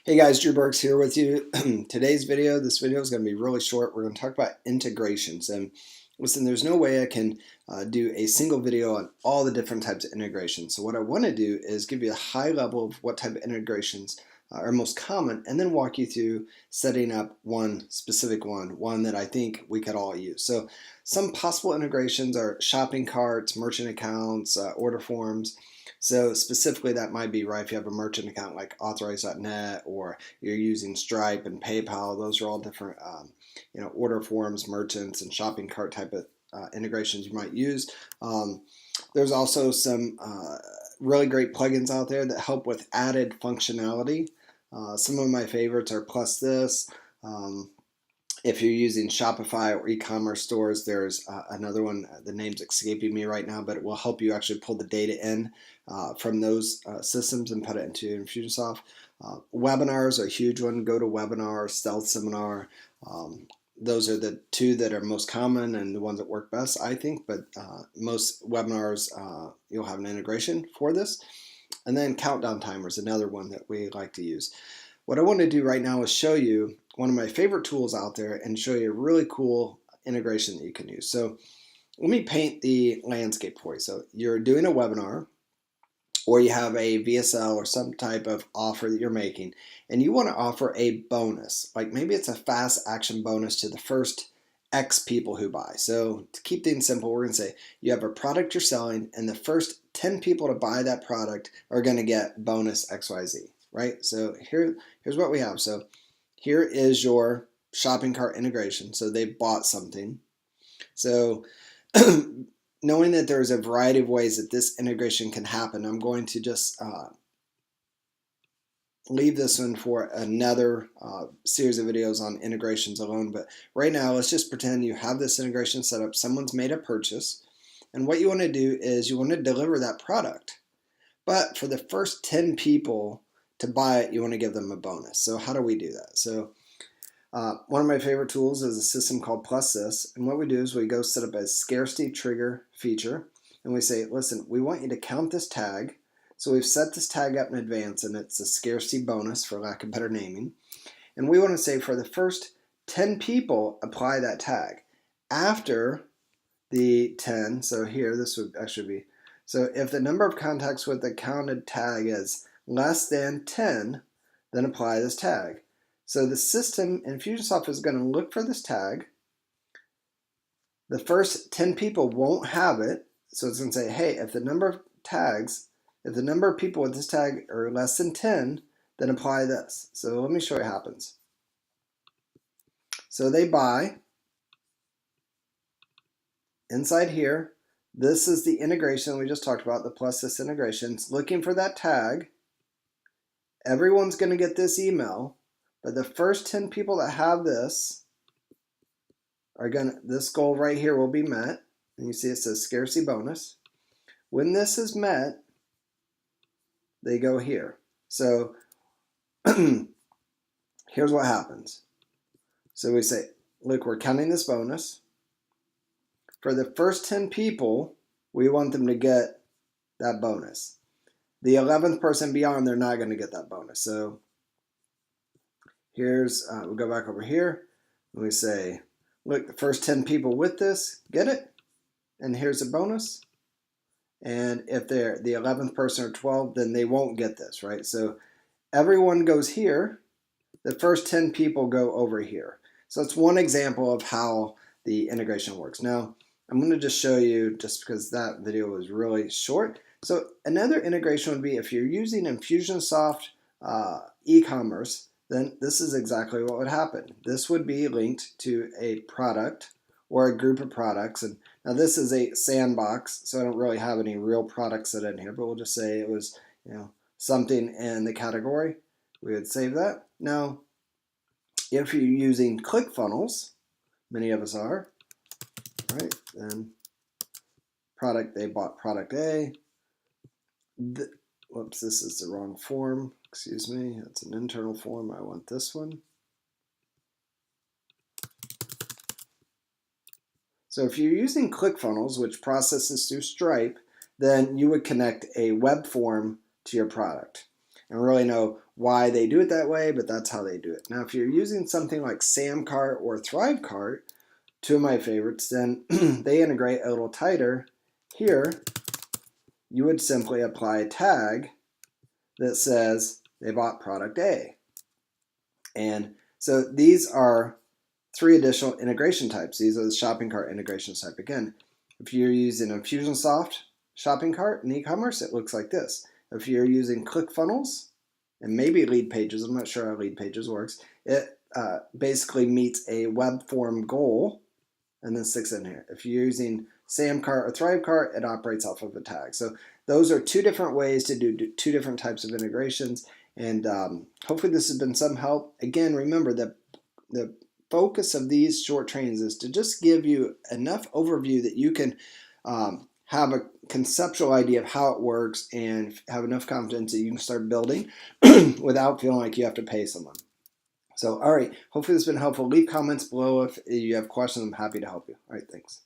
Hey guys, Drew Burks here with you. This video is going to be really short. We're going to talk about integrations. And listen, there's no way I can do a single video on all the different types of integrations. So what I want to do is give you a high level of what type of integrations are most common, and then walk you through setting up one specific one that I think we could all use. So some possible integrations are shopping carts, merchant accounts, order forms. So specifically that might be right if you have a merchant account like authorize.net, or you're using Stripe and PayPal. Those are all different order forms, merchants, and shopping cart type of integrations you might use. There's also some really great plugins out there that help with added functionality. Some of my favorites are Plus This. If you're using Shopify or e-commerce stores, there's another one, the name's escaping me right now, but it will help you actually pull the data in from those systems and put it into Infusionsoft. Webinars are a huge one. GoToWebinar, Stealth Seminar. Those are the two that are most common and the ones that work best, I think, but most webinars, you'll have an integration for this. And then countdown timers, another one that we like to use. What I want to do right now is show you one of my favorite tools out there and show you a really cool integration that you can use. So let me paint the landscape for you. So you're doing a webinar, or you have a VSL or some type of offer that you're making, and you want to offer a bonus. Like maybe it's a fast action bonus to the first X people who buy. So to keep things simple, we're going to say you have a product you're selling, and the first 10 people to buy that product are going to get bonus XYZ, right? So here's what we have. So here is your shopping cart integration. So they bought something. So knowing that there's a variety of ways that this integration can happen, I'm going to just leave this one for another series of videos on integrations alone. But right now, let's just pretend you have this integration set up. Someone's made a purchase. And what you want to do is you want to deliver that product. But for the first 10 people to buy it, you want to give them a bonus. So how do we do that? So one of my favorite tools is a system called Plus This. And what we do is we go set up a scarcity trigger feature. And we say, listen, we want you to count this tag. So we've set this tag up in advance, and it's a scarcity bonus, for lack of better naming. And we want to say for the first 10 people, apply that tag. After the 10, so here, this would actually be, so if the number of contacts with the counted tag is less than 10, then apply this tag. So the system, Infusionsoft, is going to look for this tag. The first 10 people won't have it, so it's going to say, hey, if the number of people with this tag are less than 10, then apply this. So let me show you what happens. So they buy. Inside here, this is the integration we just talked about, the Plus This integration. It's looking for that tag. Everyone's going to get this email, but the first 10 people that have this are this goal right here will be met. And you see it says scarcity bonus. When this is met, they go here. So here's what happens. So we say, look, we're counting this bonus. For the first 10 people, we want them to get that bonus. The 11th person beyond, they're not going to get that bonus. So here's, we'll go back over here, and we say, look, the first 10 people with this get it, and here's a bonus. And if they're the 11th person or 12, then they won't get this, right? So everyone goes here. The first 10 people go over here. So it's one example of how the integration works. Now, I'm going to just show you, just because that video was really short. So another integration would be if you're using Infusionsoft e-commerce, then this is exactly what would happen. This would be linked to a product or a group of products. And now this is a sandbox, so I don't really have any real products that are in here, but we'll just say it was, something in the category. We would save that. Now, if you're using ClickFunnels, many of us are, right? Then they bought product A. Whoops, this is the wrong form. Excuse me, it's an internal form. I want this one. So if you're using ClickFunnels, which processes through Stripe, then you would connect a web form to your product and really know why they do it that way, but that's how they do it. Now, if you're using something like SamCart or ThriveCart, two of my favorites, then they integrate a little tighter. Here, you would simply apply a tag that says they bought product A. And so these are 3 additional integration types. These are the shopping cart integration type. Again, if you're using a Infusionsoft shopping cart in e-commerce, it looks like this. If you're using ClickFunnels and maybe Lead Pages, I'm not sure how Lead Pages works, it basically meets a web form goal and then sticks in here. If you're using SamCart or ThriveCart, it operates off of a tag. So those are 2 different ways to do 2 different types of integrations. And hopefully this has been some help. Again, remember that the focus of these short trainings is to just give you enough overview that you can have a conceptual idea of how it works and have enough confidence that you can start building without feeling like you have to pay someone. So, all right, hopefully this has been helpful. Leave comments below if you have questions. I'm happy to help you. All right, thanks.